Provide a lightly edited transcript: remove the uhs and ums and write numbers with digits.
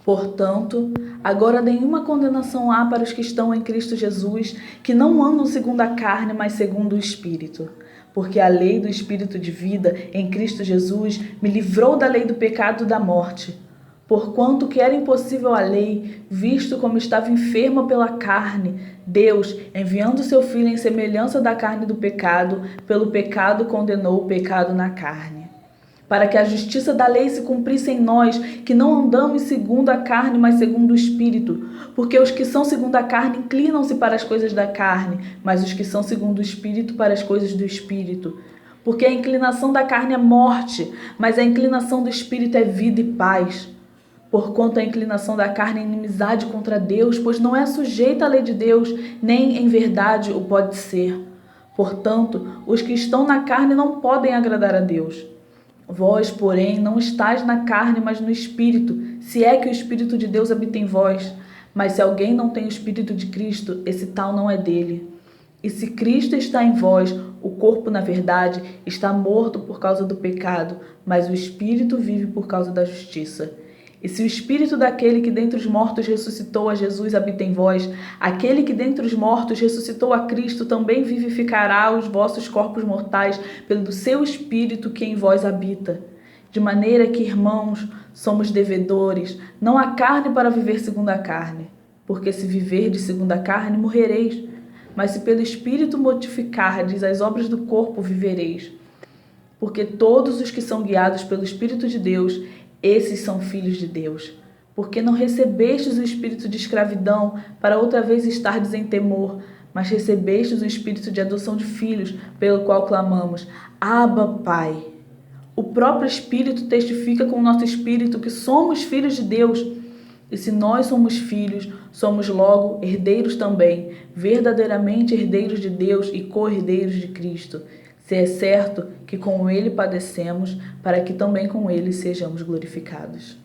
Portanto, agora nenhuma condenação há para os que estão em Cristo Jesus, que não andam segundo a carne, mas segundo o Espírito. Porque a lei do Espírito de vida em Cristo Jesus me livrou da lei do pecado e da morte. Porquanto que era impossível a lei, visto como estava enferma pela carne, Deus, enviando seu Filho em semelhança da carne do pecado, pelo pecado condenou o pecado na carne. Para que a justiça da lei se cumprisse em nós, que não andamos segundo a carne, mas segundo o Espírito. Porque os que são segundo a carne inclinam-se para as coisas da carne, mas os que são segundo o Espírito para as coisas do Espírito. Porque a inclinação da carne é morte, mas a inclinação do Espírito é vida e paz. Porquanto a inclinação da carne é inimizade contra Deus, pois não é sujeita à lei de Deus, nem em verdade o pode ser. Portanto, os que estão na carne não podem agradar a Deus. Vós, porém, não estáis na carne, mas no Espírito, se é que o Espírito de Deus habita em vós. Mas se alguém não tem o Espírito de Cristo, esse tal não é dele. E se Cristo está em vós, o corpo, na verdade, está morto por causa do pecado, mas o Espírito vive por causa da justiça. E se o Espírito daquele que dentre os mortos ressuscitou a Jesus habita em vós, aquele que dentre os mortos ressuscitou a Cristo também vivificará os vossos corpos mortais pelo seu Espírito que em vós habita. De maneira que, irmãos, somos devedores, não à carne para viver segundo a carne. Porque se viverdes segundo a carne, morrereis. Mas se pelo Espírito mortificardes as obras do corpo, vivereis. Porque todos os que são guiados pelo Espírito de Deus, esses são filhos de Deus. Porque não recebestes o espírito de escravidão para outra vez estardes em temor, mas recebestes o espírito de adoção de filhos, pelo qual clamamos, Abba, Pai. O próprio Espírito testifica com o nosso espírito que somos filhos de Deus. E se nós somos filhos, somos logo herdeiros também, verdadeiramente herdeiros de Deus e co-herdeiros de Cristo. Se é certo que com ele padecemos, para que também com ele sejamos glorificados.